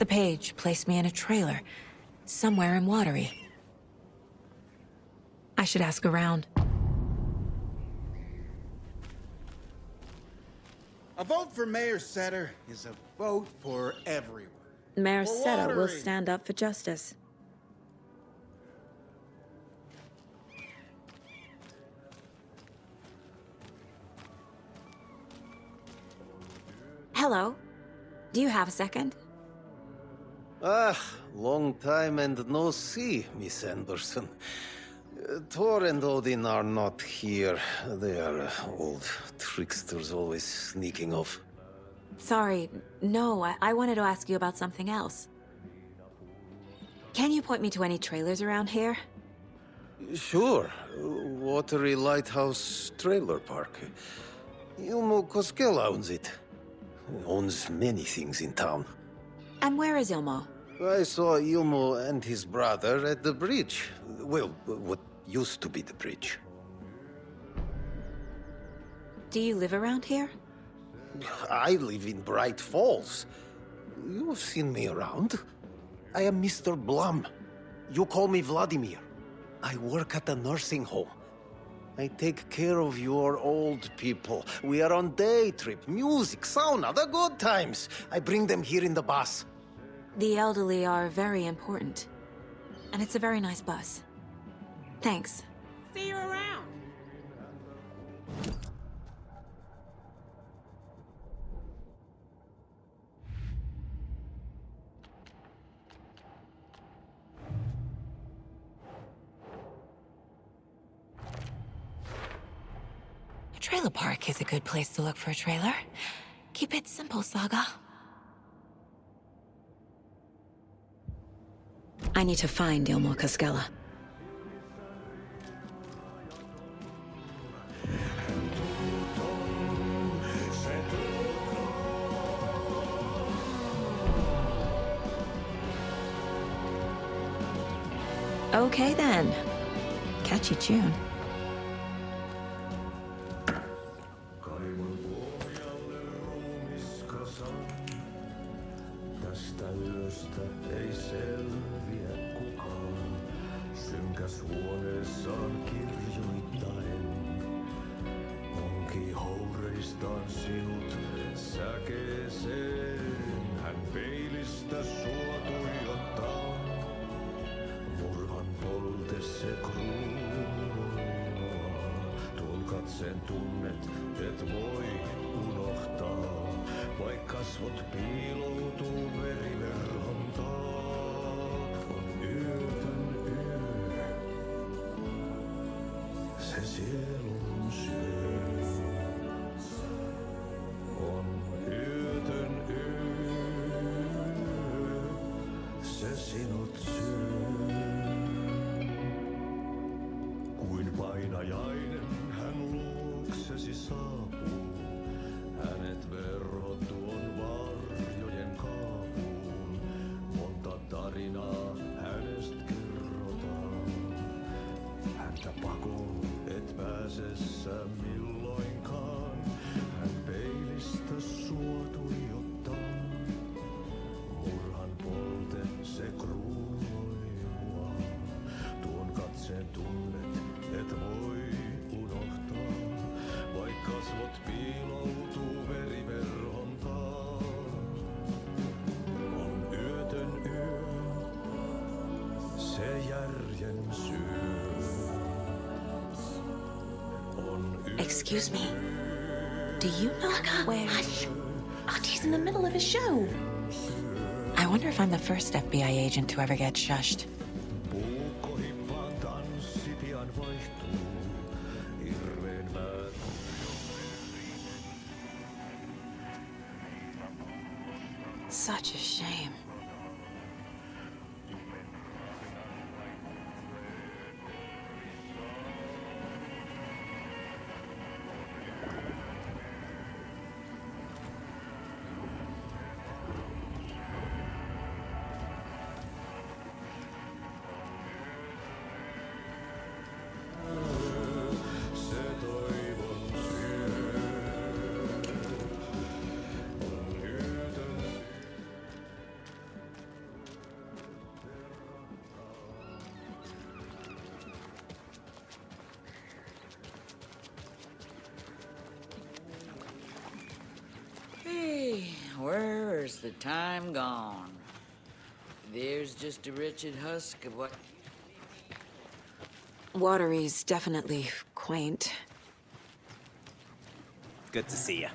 The page placed me in a trailer, somewhere in Uoteri. I should ask around. A vote for Mayor Setter is a vote for everyone. Mayor For Setter will Uoteri. stand up for justice. Hello. Do you have a second? Ah, long time and no see, Miss Anderson. Thor and Odin are not here. They are old tricksters always sneaking off. Sorry, no, I wanted to ask you about something else. Can you point me to any trailers around here? Sure. Uoteri Lighthouse Trailer Park. Ilmo Koskela owns it. Owns many things in town. And where is Ilmo? I saw Ilmo and his brother at the bridge. Well, what used to be the bridge. Do you live around here? I live in Bright Falls. You've seen me around. I am Mr. Blum. You call me Vladimir. I work at a nursing home. I take care of your old people. We are on day trip, music, sauna, the good times. I bring them here in the bus. The elderly are very important. And it's a very nice bus. Thanks. See you around. A trailer park is a good place to look for a trailer. Keep it simple, Saga. I need to find Ilmo Koskela. Okay then. Catchy tune. Tästä yöstä ei selviä kukaan. Synkäs huoneessaan kirjoittaen. Onki houreistaan sinut säkeeseen. Hän peilistä sua tuijottaa. Murhan polte se kruunua. Tuon katseen tunnet, et voi unohtaa. Vaik kasvot piiloutuu veriverhon taa. On yötön yö. Se sielun syö. On yötön yö. Se sinut syö. Kuin painajainen hän luoksesi saapuu. Hänet verho tuon varjojen kaapuun. Monta tarinaa hänestä kerrotaan. Häntä pakoon et pääse sä milloinkaan. Hän peilistä sua tuijottaa. Murhan polte se kruunoi mua. Tuon katseen tunnet et voi unohtaa. Vaik kasvot piiloutuu veriverhon taa. On yötön yö, se järjen syö. On Excuse me. Do you know where... Hush. Artie's in the middle of a show. I wonder if I'm the first FBI agent to ever get shushed. puukkohippaan tanssi pian vaihtuu. Hirveen määrä. Such a shame. Se toivon syö. On yötön where's the time gone? There's just a wretched husk of what... Uoteri's definitely quaint. Good to see you.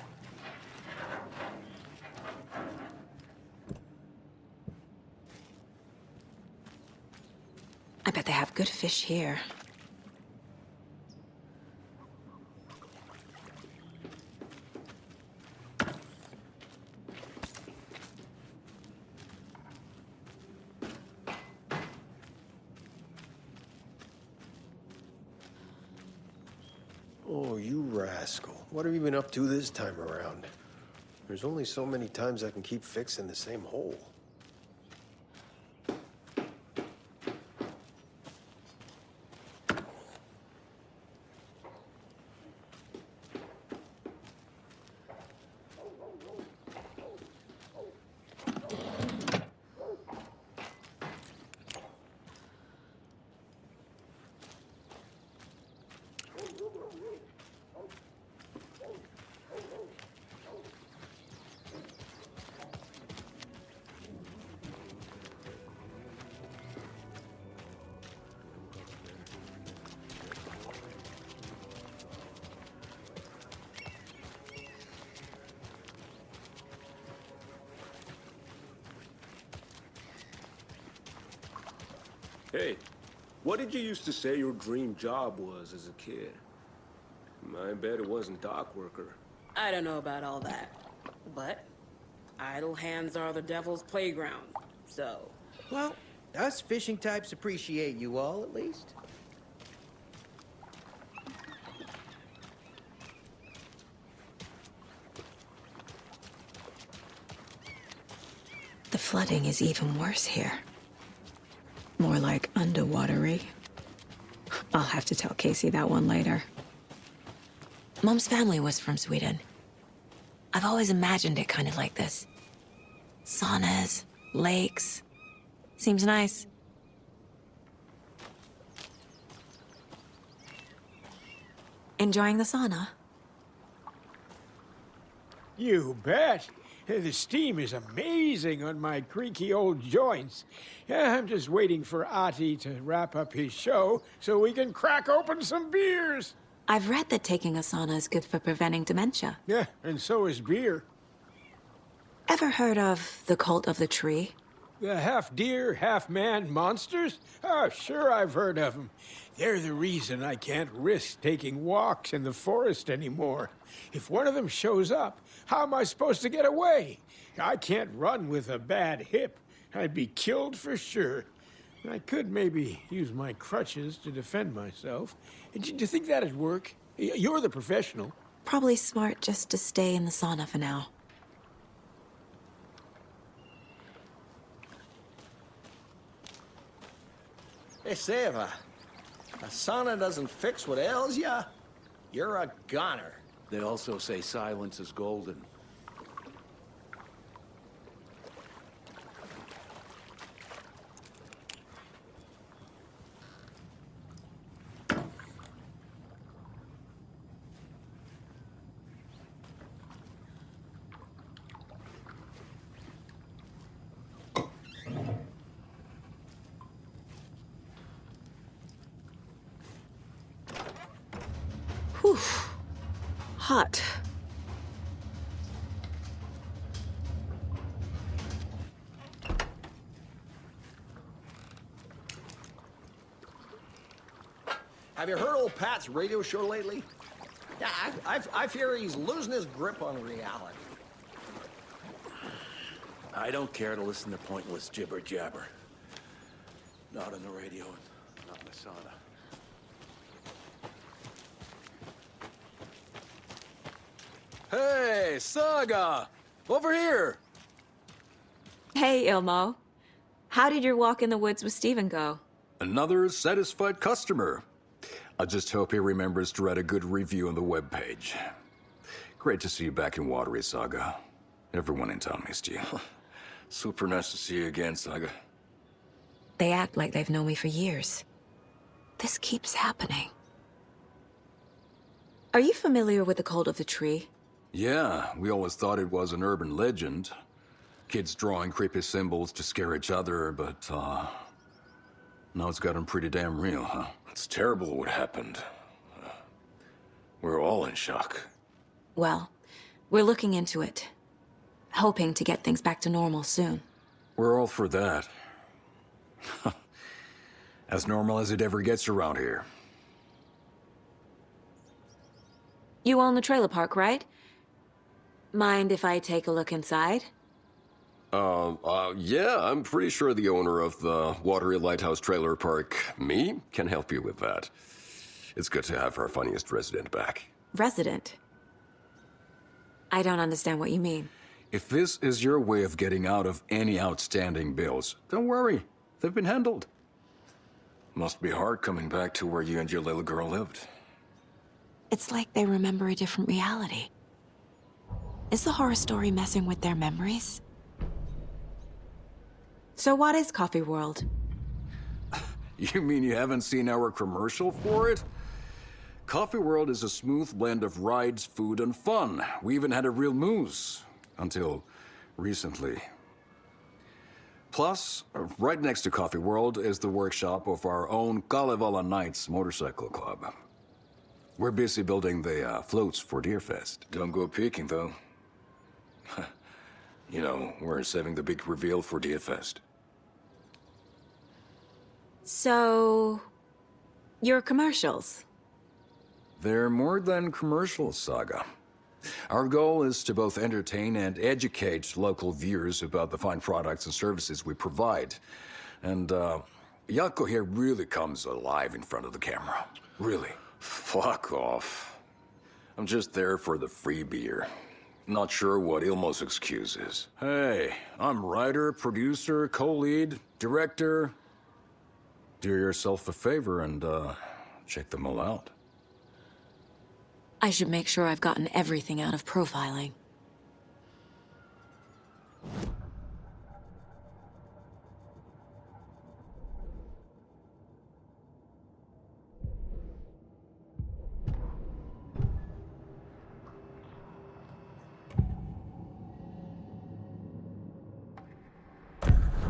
I bet they have good fish here. Oh, you rascal. What have you been up to this time around? There's only so many times I can keep fixing the same hole. Hey, what did you used to say your dream job was as a kid? I bet it wasn't dock worker. I don't know about all that. But idle hands are the devil's playground, so... Well, us fishing types appreciate you all, at least. The flooding is even worse here. More like underwatery. I'll have to tell Casey that one later. Mom's family was from Sweden. I've always imagined it kind of like this. Saunas, lakes. Seems nice. Enjoying the sauna? You bet. The steam is amazing on my creaky old joints. I'm just waiting for Ati to wrap up his show so we can crack open some beers. I've read that taking a sauna is good for preventing dementia. Yeah, and so is beer. Ever heard of the cult of the tree? The half-deer, half-man monsters? Oh, sure I've heard of them. They're the reason I can't risk taking walks in the forest anymore. If one of them shows up, how am I supposed to get away? I can't run with a bad hip. I'd be killed for sure. I could maybe use my crutches to defend myself. Do you think that'd work? You're the professional. Probably smart just to stay in the sauna for now. Hey, Seva, a sauna doesn't fix what ails ya? You're a goner. They also say silence is golden. Whew. Hot. Have you heard old Pat's radio show lately? Yeah, I fear he's losing his grip on reality. I don't care to listen to pointless jibber-jabber. Not on the radio, not in the sauna. Hey, Saga! Over here! Hey, Ilmo. How did your walk in the woods with Steven go? Another satisfied customer. I just hope he remembers to write a good review on the webpage. Great to see you back in Uoteri, Saga. Everyone in town missed you. Super nice to see you again, Saga. They act like they've known me for years. This keeps happening. Are you familiar with the cult of the tree? Yeah, we always thought it was an urban legend. Kids drawing creepy symbols to scare each other, but, now it's gotten pretty damn real, huh? It's terrible what happened. We're all in shock. Well, we're looking into it. Hoping to get things back to normal soon. We're all for that. As normal as it ever gets around here. You own the trailer park, right? Mind if I take a look inside? Yeah, I'm pretty sure the owner of the Uoteri Lighthouse Trailer Park, me, can help you with that. It's good to have our funniest resident back. Resident? I don't understand what you mean. If this is your way of getting out of any outstanding bills, don't worry. They've been handled. Must be hard coming back to where you and your little girl lived. It's like they remember a different reality. Is the horror story messing with their memories? So what is Coffee World? You mean you haven't seen our commercial for it? Coffee World is a smooth blend of rides, food, and fun. We even had a real moose. Until recently. Plus, right next to Coffee World is the workshop of our own Kalevala Knights Motorcycle Club. We're busy building the floats for Deerfest. Don't go peeking, though. You know, we're saving the big reveal for Deerfest. So... your commercials? They're more than commercials, Saga. Our goal is to both entertain and educate local viewers about the fine products and services we provide. And, Jaakko here really comes alive in front of the camera. Really. Fuck off. I'm just there for the free beer. Not sure what Ilmo's excuse is. Hey, I'm writer, producer, co-lead, director. Do yourself a favor and, check them all out. I should make sure I've gotten everything out of profiling.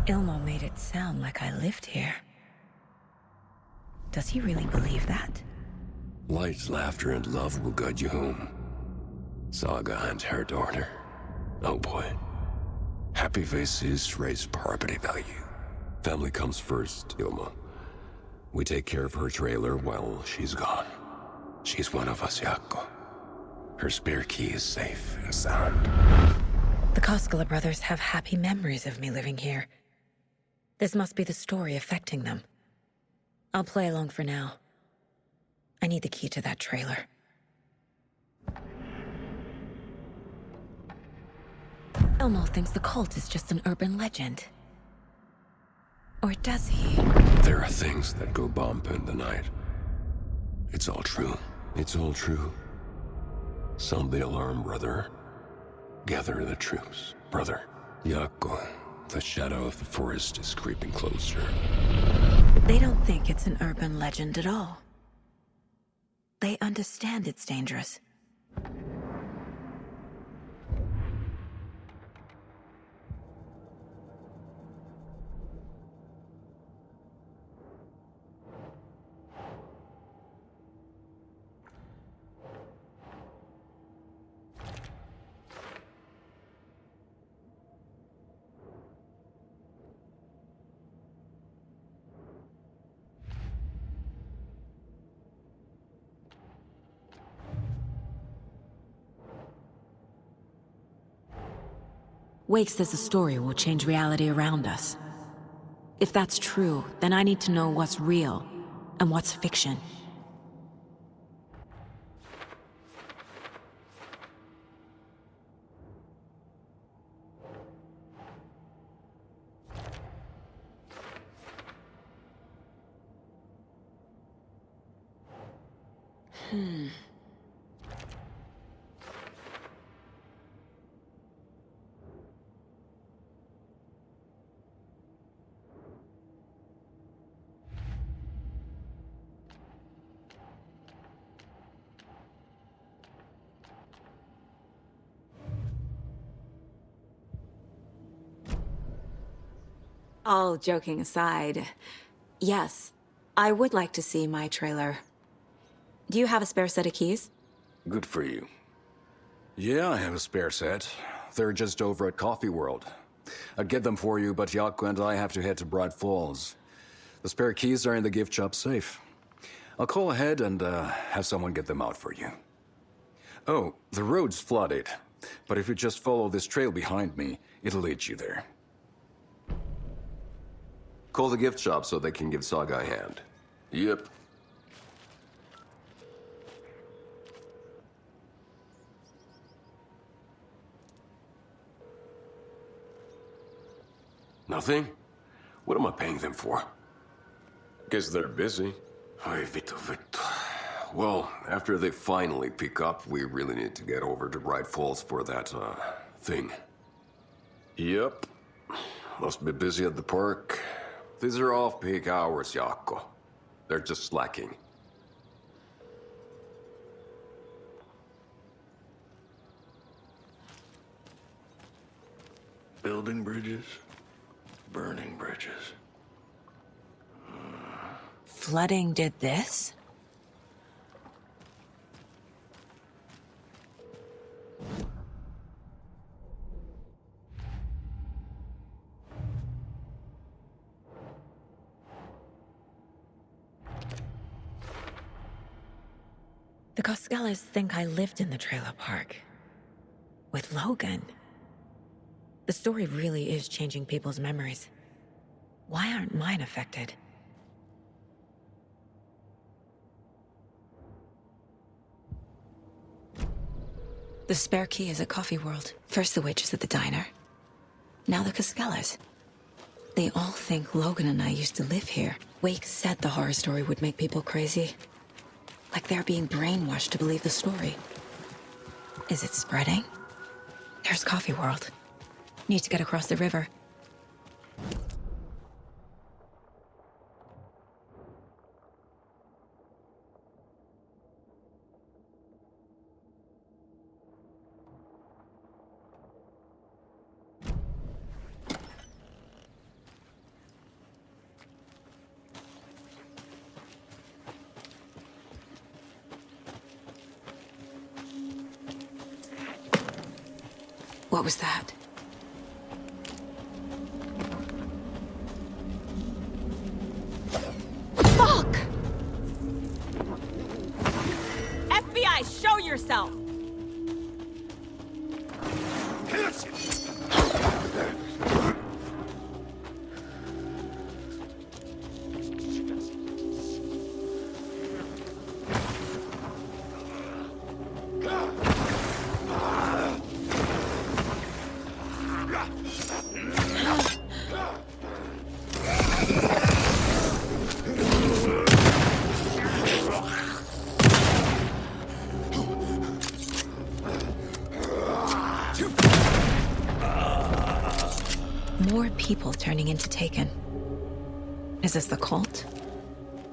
Ilmo made it sound like I lived here. Does he really believe that? Light, laughter, and love will guide you home. Saga and her daughter. Oh boy. Happy faces raise property value. Family comes first, Ilma. We take care of her trailer while she's gone. She's one of us, Jaakko. Her spare key is safe and sound. The Koskela brothers have happy memories of me living here. This must be the story affecting them. I'll play along for now. I need the key to that trailer. Elmo thinks the cult is just an urban legend. Or does he? There are things that go bump in the night. It's all true. It's all true. Sound the alarm, brother. Gather the troops, brother. Jaakko, the shadow of the forest is creeping closer. They don't think it's an urban legend at all. They understand it's dangerous. Wake says the story will change reality around us. If that's true, then I need to know what's real and what's fiction. All joking aside, yes, I would like to see my trailer. Do you have a spare set of keys? Good for you. Yeah, I have a spare set. They're just over at Coffee World. I'd get them for you, but Yaku and I have to head to Bright Falls. The spare keys are in the gift shop safe. I'll call ahead and have someone get them out for you. Oh, the road's flooded, but if you just follow this trail behind me, it'll lead you there. Call the gift shop so they can give Saga a hand. Yep. Nothing? What am I paying them for? Guess they're busy. Ay, Vito. Well, after they finally pick up, we really need to get over to Bright Falls for that, thing. Yep. Must be busy at the park. These are off-peak hours, Jaakko. They're just slacking. Building bridges, burning bridges. Flooding did this? The Coskellas think I lived in the trailer park. With Logan. The story really is changing people's memories. Why aren't mine affected? The spare key is at Coffee World. First the waitress at the diner. Now the Coskellas. They all think Logan and I used to live here. Wake said the horror story would make people crazy. Like they're being brainwashed to believe the story. Is it spreading? There's Coffee World. Need to get across the river. What was that? Fuck! FBI, show yourself! More people turning into Taken. Is this the cult?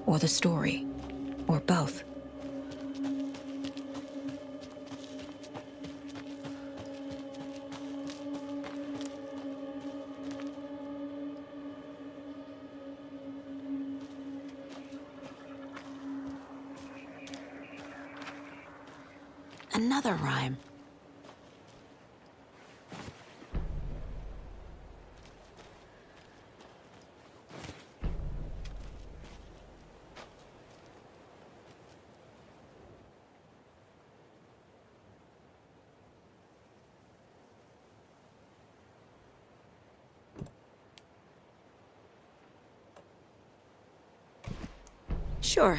Or the story? Or both? Another rhyme. Sure.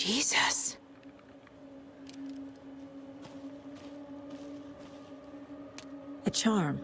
Jesus. A charm.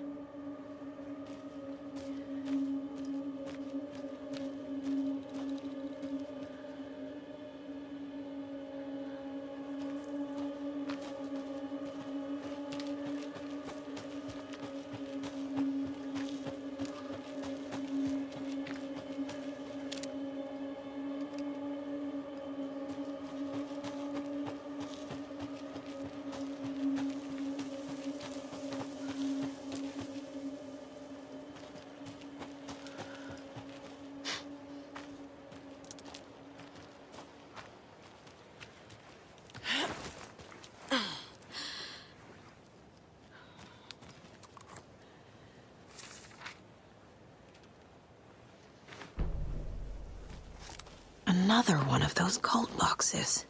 Another one of those cult boxes.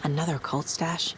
Another cult stash?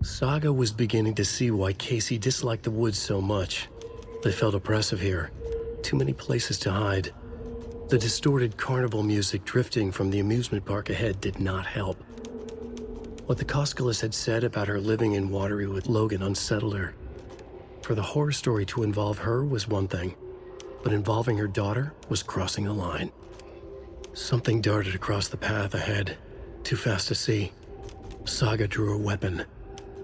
Saga was beginning to see why Casey disliked the woods so much. They felt oppressive here. Too many places to hide. The distorted carnival music drifting from the amusement park ahead did not help. What the Koskalis had said about her living in Uoteri with Logan unsettled her. For the horror story to involve her was one thing, but involving her daughter was crossing a line. Something darted across the path ahead, too fast to see. Saga drew her weapon.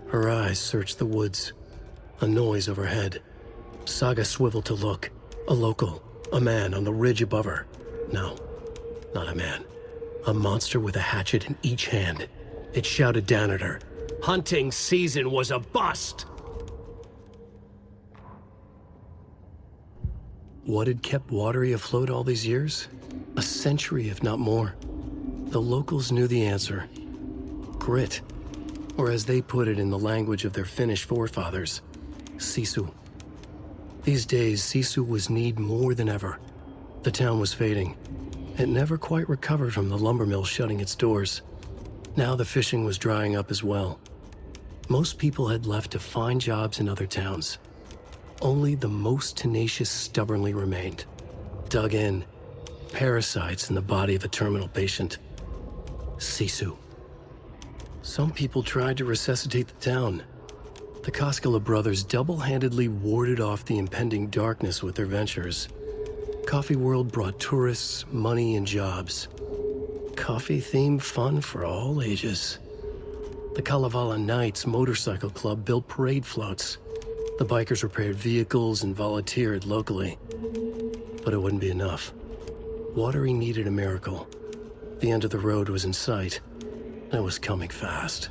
Her eyes searched the woods. A noise overhead. Saga swiveled to look. A local, a man on the ridge above her. No, not a man. A monster with a hatchet in each hand. It shouted down at her. Hunting season was a bust! What had kept Uoteri afloat all these years? A century, if not more. The locals knew the answer. Grit. Or as they put it in the language of their Finnish forefathers, sisu. These days, sisu was needed more than ever. The town was fading. It never quite recovered from the lumber mill shutting its doors. Now the fishing was drying up as well. Most people had left to find jobs in other towns. Only the most tenacious stubbornly remained. Dug in, parasites in the body of a terminal patient. Sisu. Some people tried to resuscitate the town. The Koskela brothers double-handedly warded off the impending darkness with their ventures. Coffee World brought tourists, money, and jobs. Coffee-themed fun for all ages. The Kalevala Knights Motorcycle Club built parade floats. The bikers repaired vehicles and volunteered locally. But it wouldn't be enough. Uoteri needed a miracle. The end of the road was in sight. It was coming fast.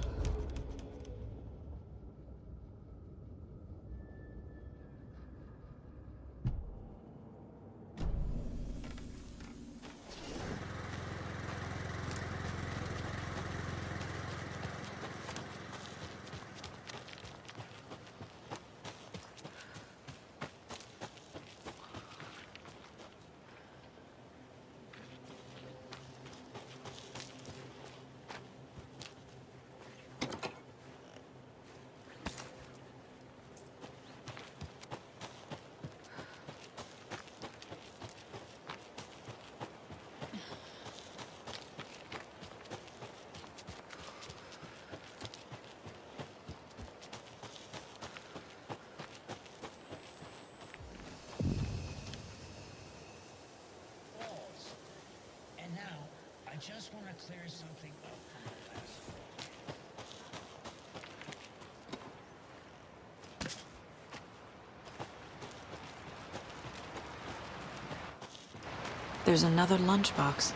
Just want to clear something up from the past. There's another lunchbox.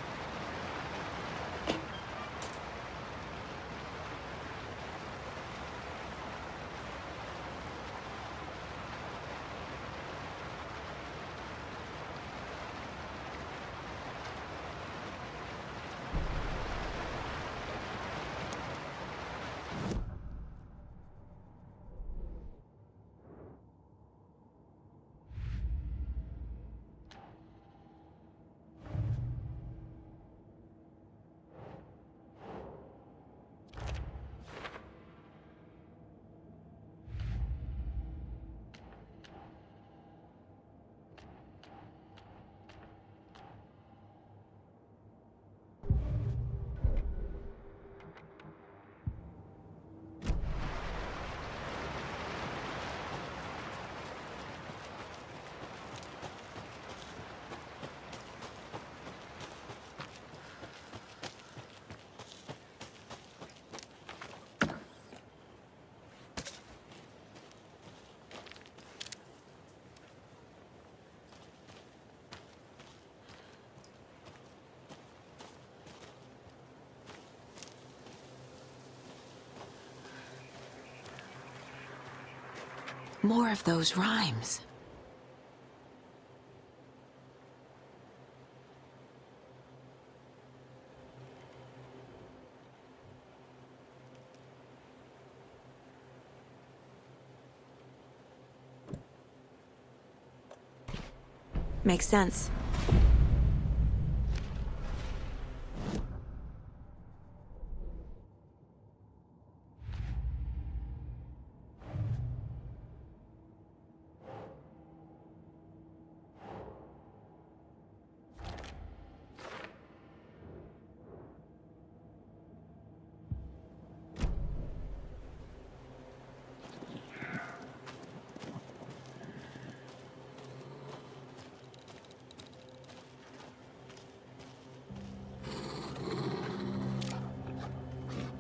More of those rhymes. Makes sense.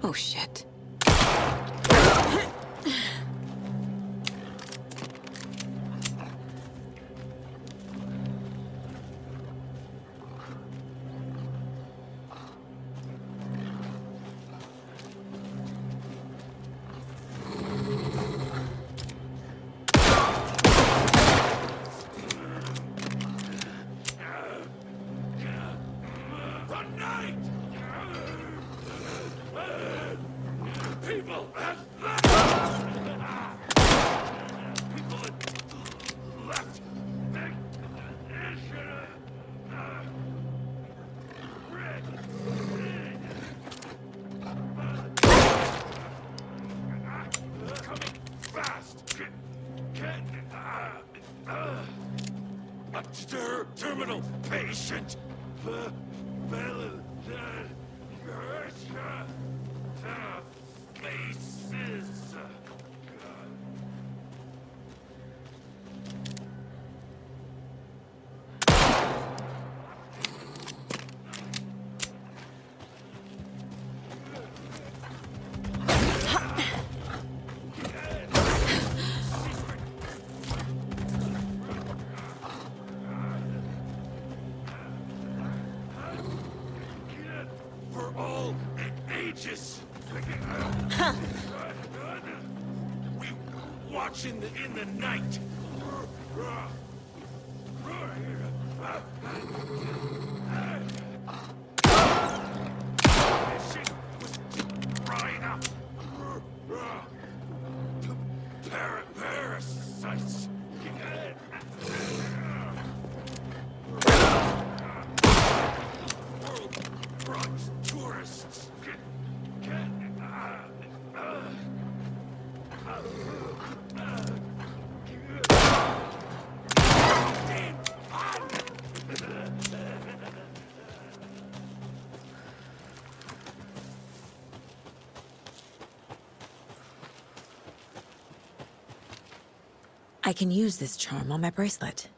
Oh, shit. Terminal patient. Faces. We watch in the night. Shit was drying up. Parasites. World brought tourists. I can use this charm on my bracelet.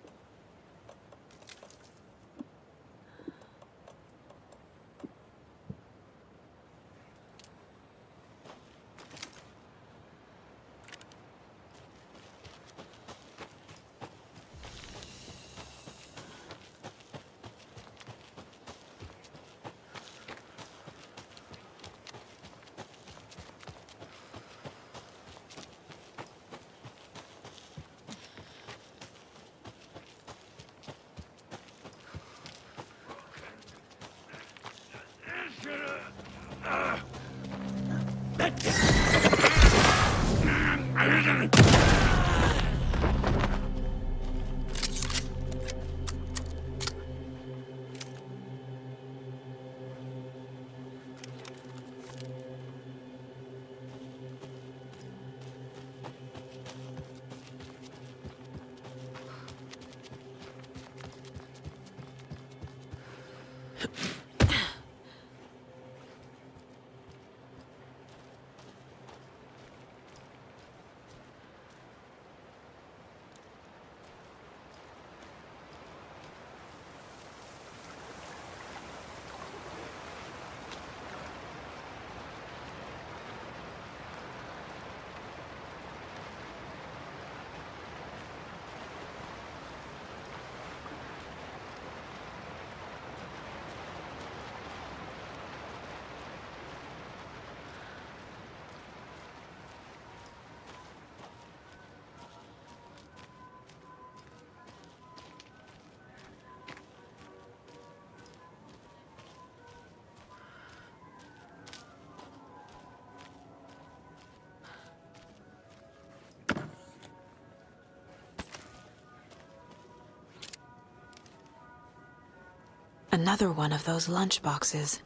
Another one of those lunch boxes.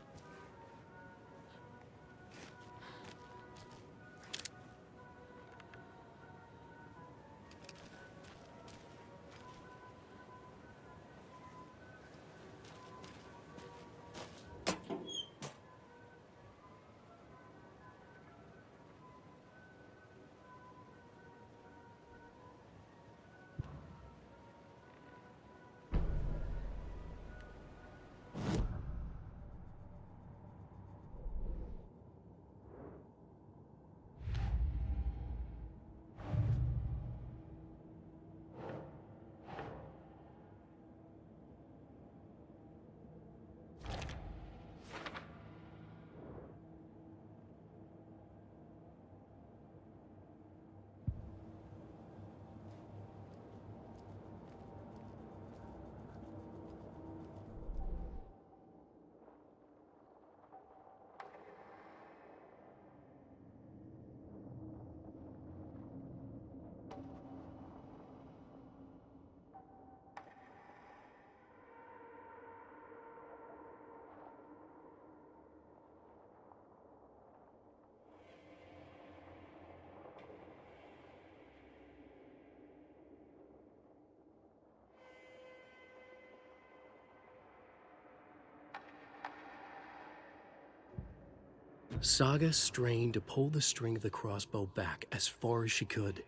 Saga strained to pull the string of the crossbow back as far as she could.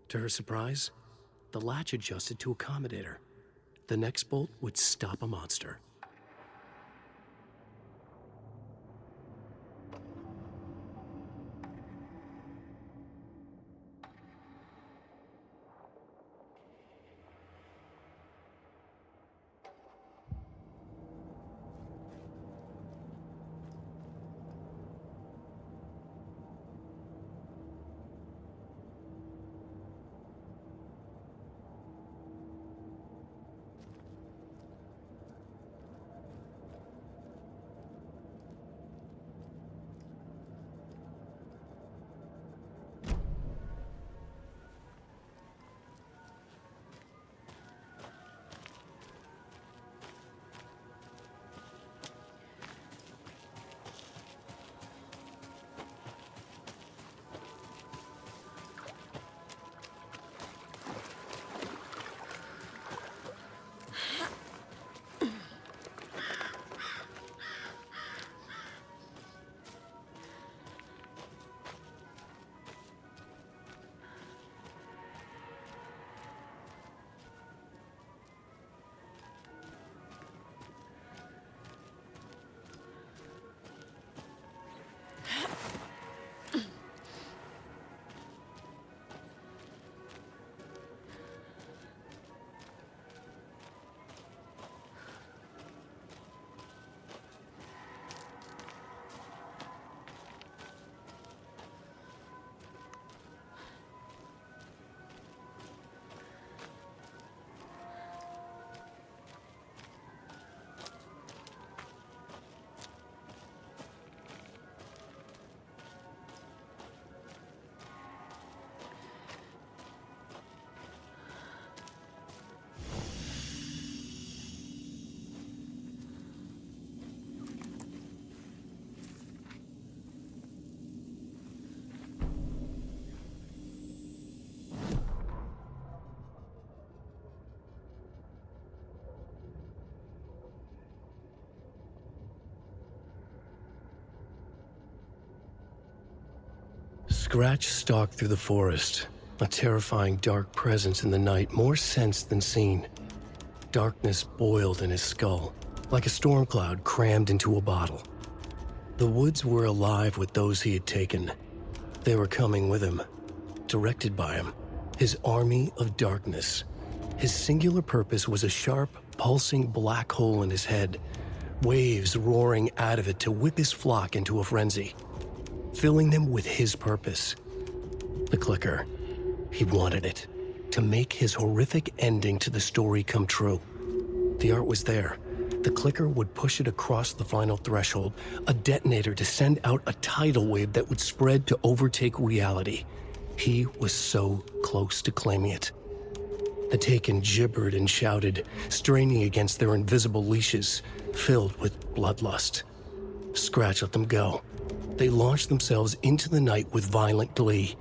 To her surprise, the latch adjusted to accommodate her. The next bolt would stop a monster. Scratch stalked through the forest, a terrifying dark presence in the night, more sensed than seen. Darkness boiled in his skull, like a storm cloud crammed into a bottle. The woods were alive with those he had taken. They were coming with him, directed by him, his army of darkness. His singular purpose was a sharp, pulsing black hole in his head, waves roaring out of it to whip his flock into a frenzy, filling them with his purpose. The clicker. He wanted it, to make his horrific ending to the story come true. The art was there. The clicker would push it across the final threshold, a detonator to send out a tidal wave that would spread to overtake reality. He was so close to claiming it. The Taken gibbered and shouted, straining against their invisible leashes, filled with bloodlust. Scratch let them go. They launched themselves into the night with violent glee.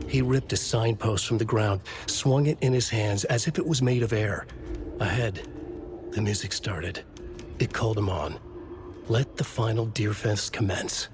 He ripped a signpost from the ground, swung it in his hands as if it was made of air. Ahead, the music started. It called him on. Let the final deer fest commence.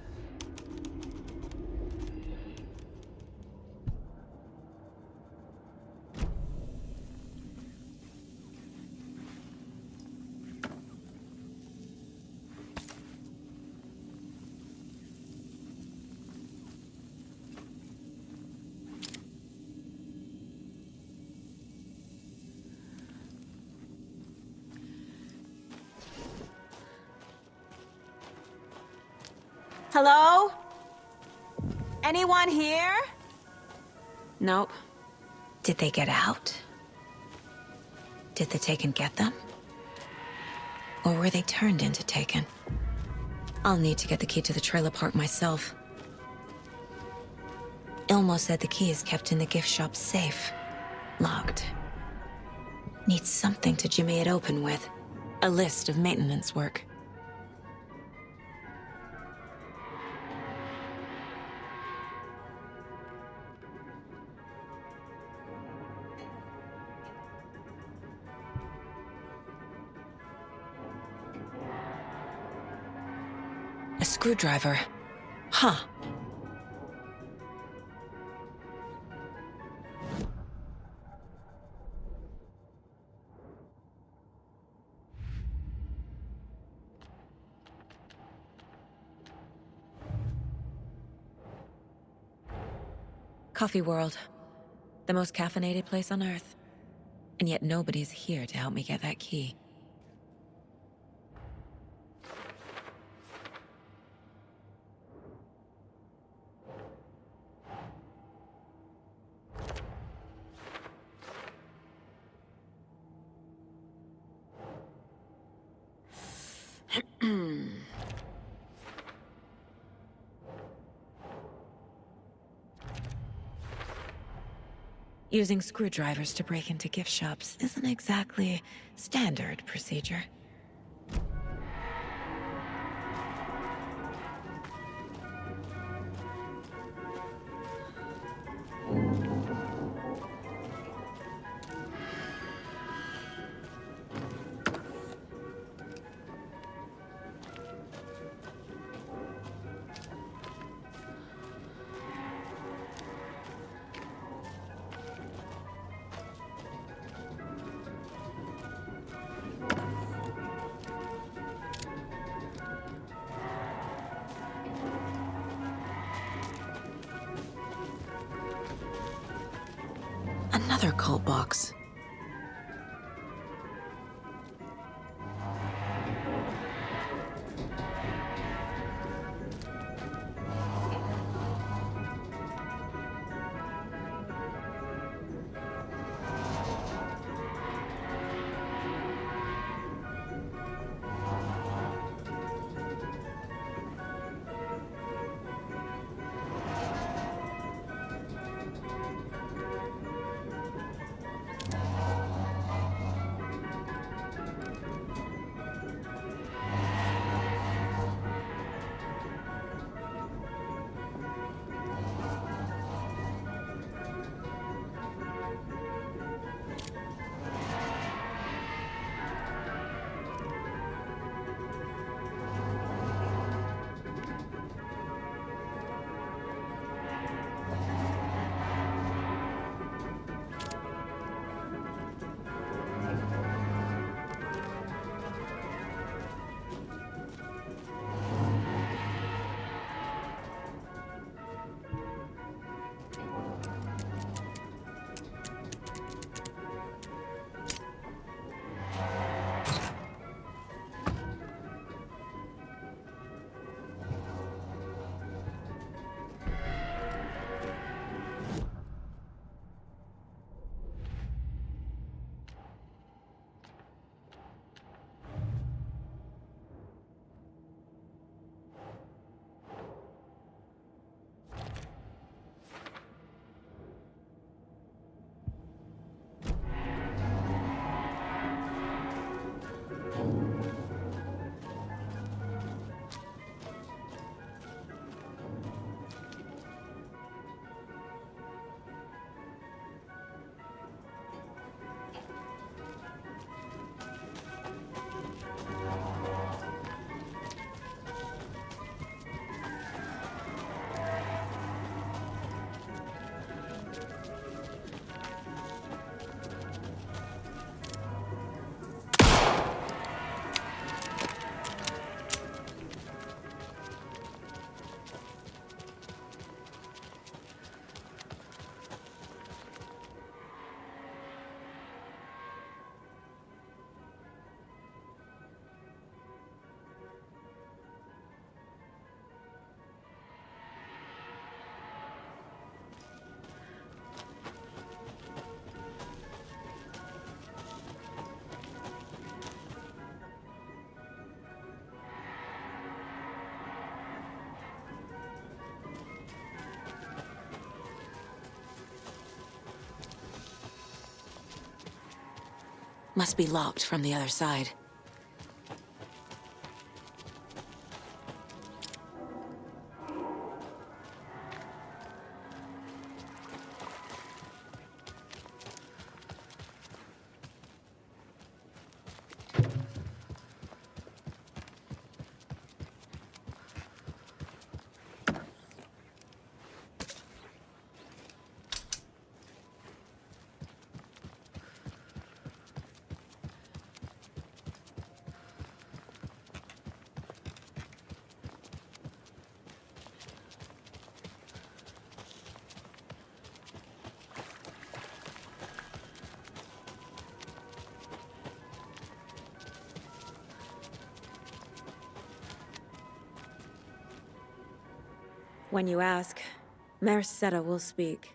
Hello? Anyone here? Nope. Did they get out? Did the Taken get them? Or were they turned into Taken? I'll need to get the key to the trailer park myself. Ilmo said the key is kept in the gift shop safe. Locked. Need something to jimmy it open with. A list of maintenance work. A screwdriver. Huh. Coffee World. The most caffeinated place on Earth. And yet nobody's here to help me get that key. Using screwdrivers to break into gift shops isn't exactly standard procedure. Another cult box. Must be locked from the other side. When you ask, Merceda will speak.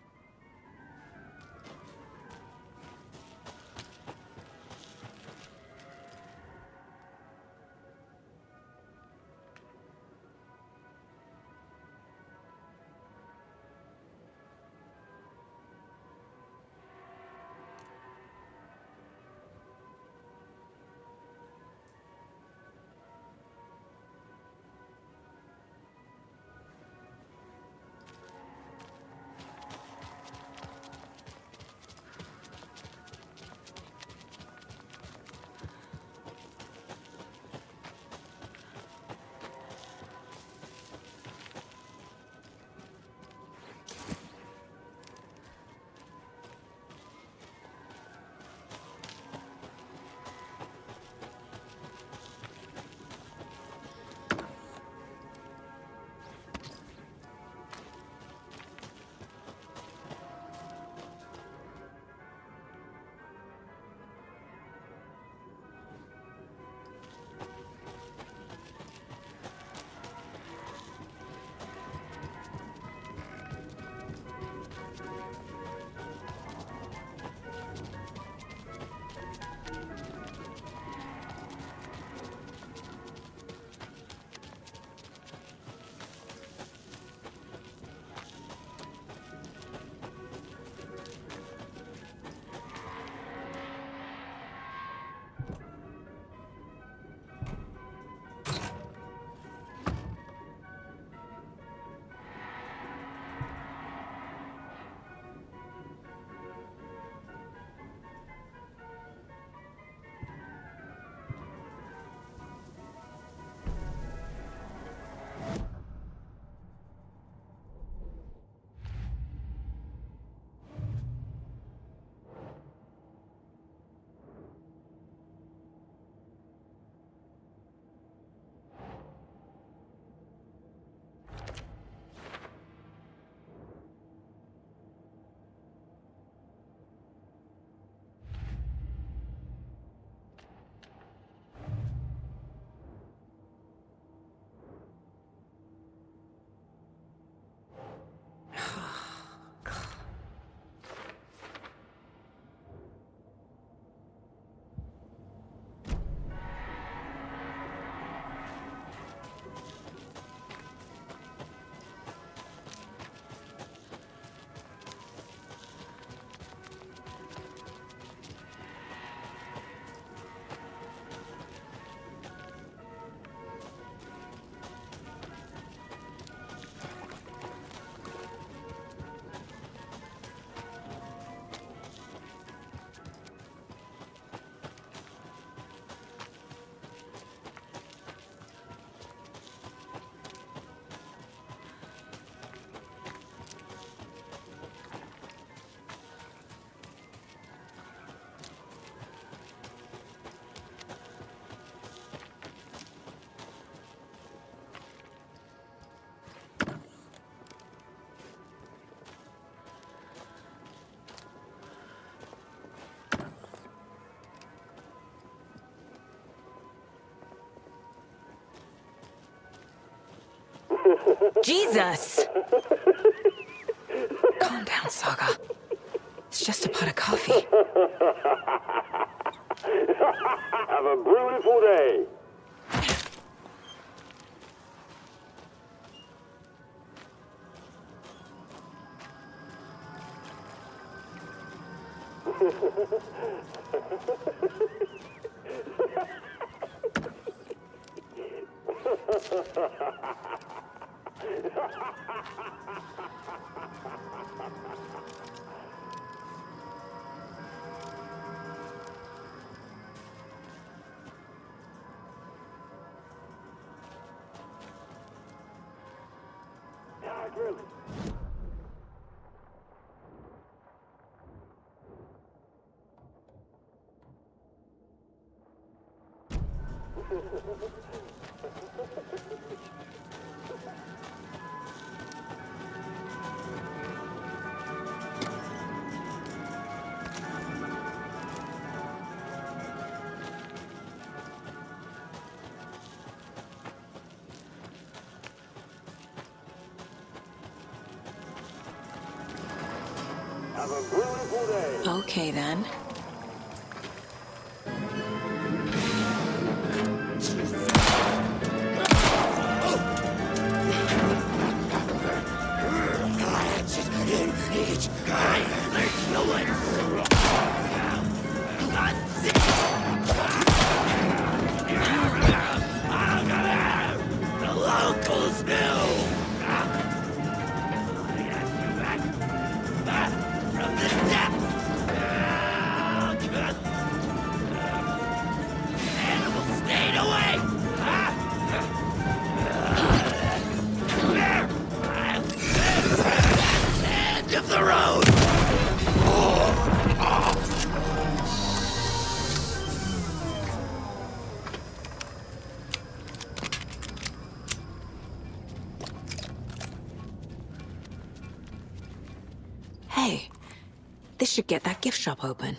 Jesus! Calm down, Saga. It's just a pot of coffee. Have a beautiful day. Have a beautiful day. Okay, then. The locals knew! From the depths! Animals stayed away! End of the road! Hey, this should get that gift shop open.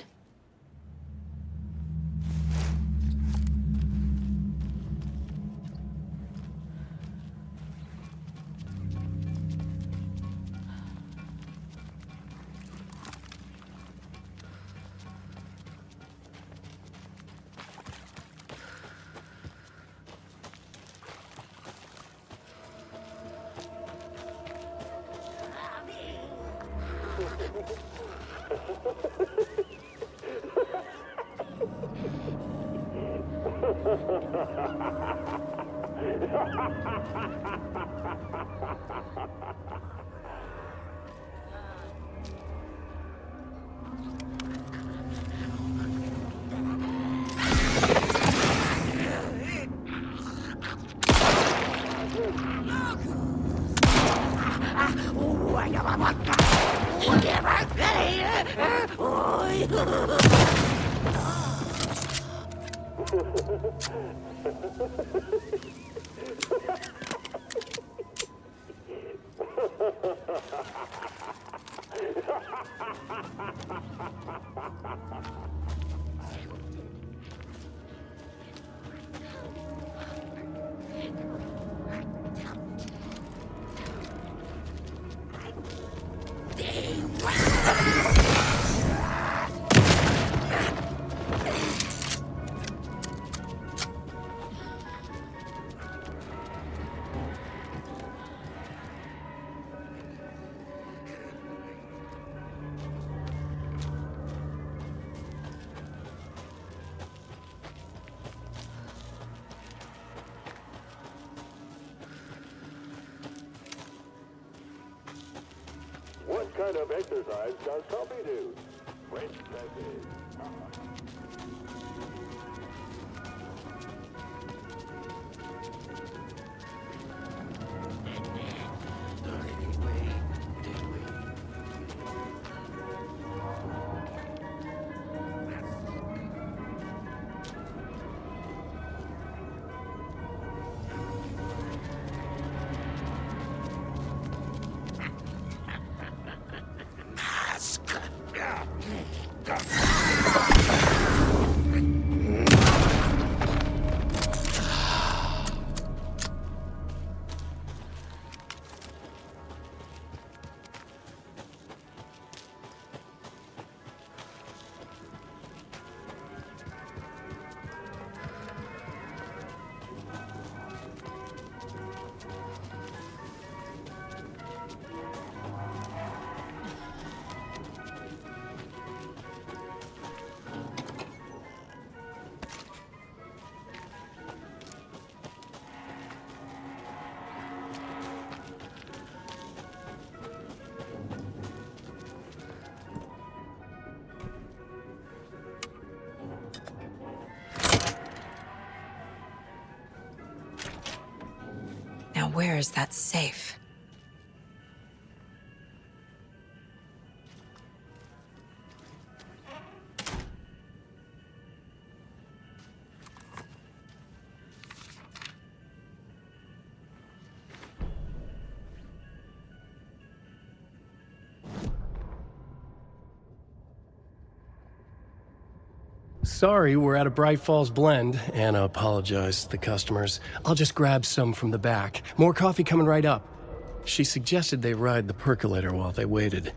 What kind of exercise does Toby do? Princesses. Now where is that safe? Sorry, we're at a Bright Falls blend. Anna apologized to the customers. I'll just grab some from the back. More coffee coming right up. She suggested they ride the percolator while they waited.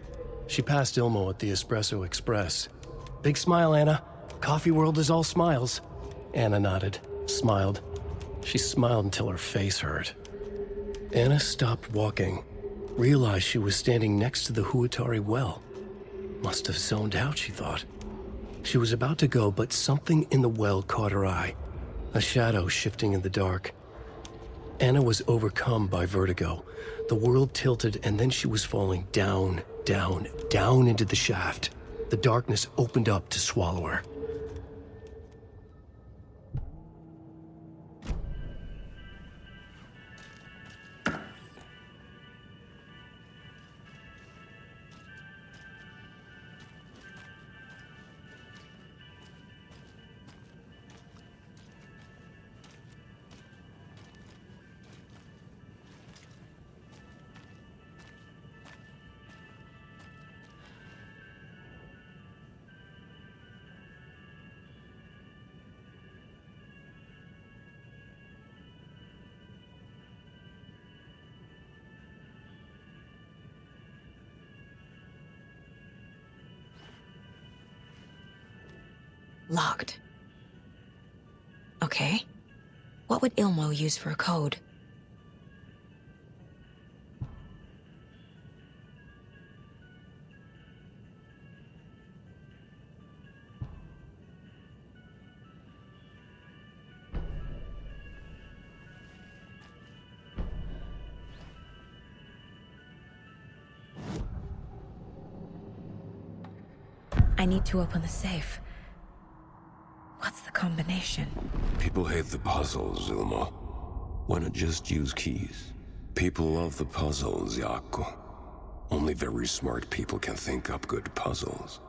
She passed Ilmo at the Espresso Express. Big smile, Anna. Coffee world is all smiles. Anna nodded, smiled. She smiled until her face hurt. Anna stopped walking, realized she was standing next to the Huatari well. Must have zoned out, she thought. She was about to go, but something in the well caught her eye. A shadow shifting in the dark. Anna was overcome by vertigo. The world tilted, and then she was falling down, down, down into the shaft. The darkness opened up to swallow her. Locked. Okay. What would Ilmo use for a code? I need to open the safe. What's the combination? People hate the puzzles, Ilmo. Why not just use keys? People love the puzzles, Yaku. Only very smart people can think up good puzzles.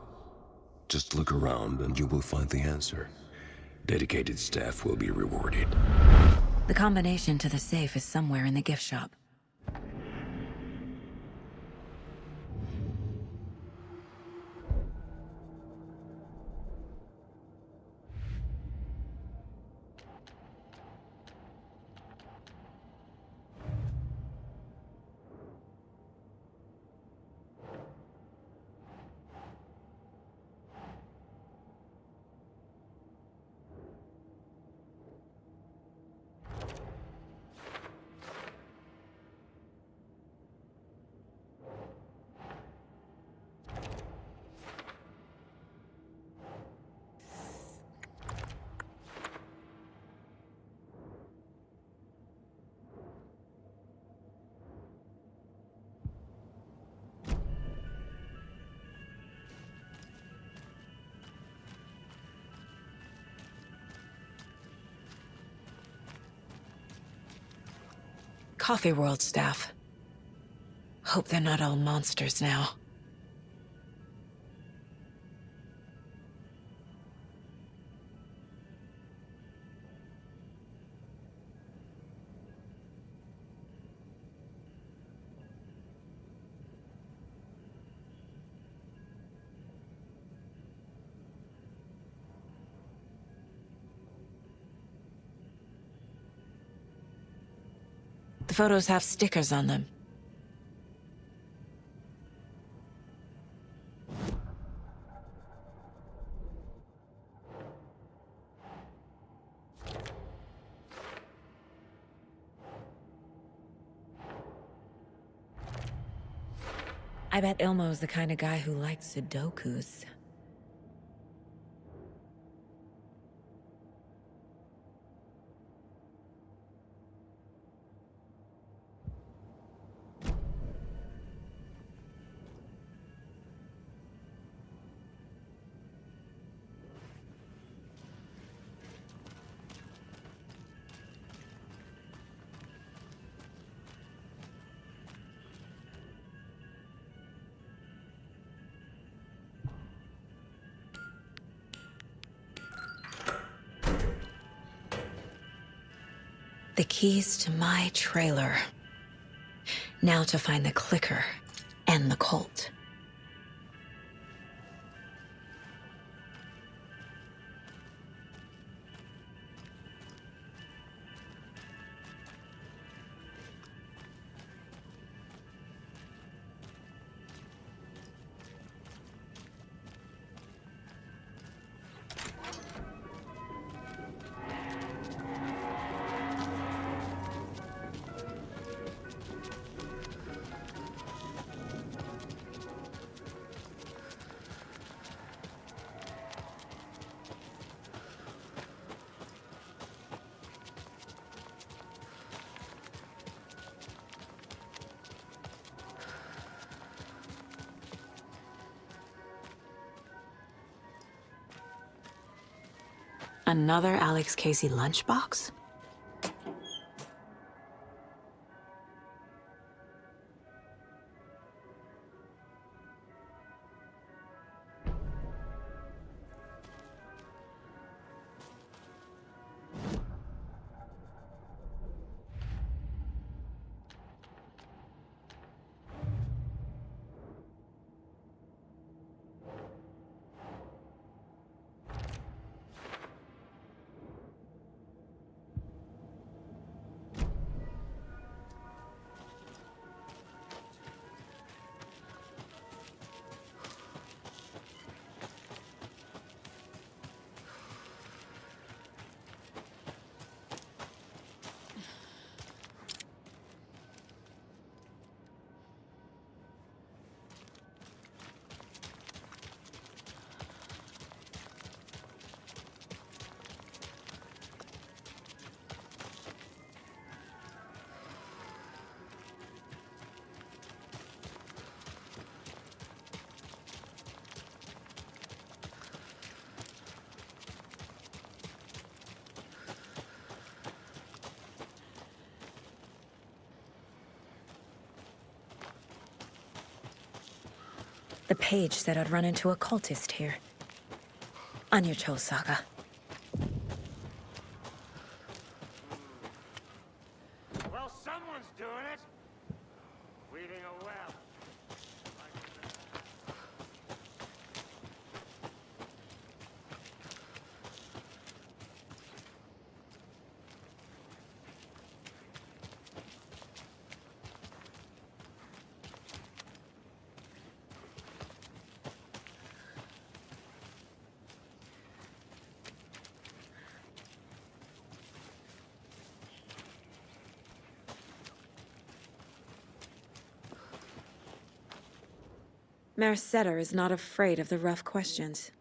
Just look around and you will find the answer. Dedicated staff will be rewarded. The combination to the safe is somewhere in the gift shop. Coffee World staff. Hope they're not all monsters now. The photos have stickers on them. I bet Ilmo's the kind of guy who likes Sudokus. The keys to my trailer. Now to find the clicker and the Colt. Another Alex Casey lunchbox? The page said I'd run into a cultist here. On your toes, Saga. Well, someone's doing it. Weaving a web. Mayor Setter is not afraid of the rough questions.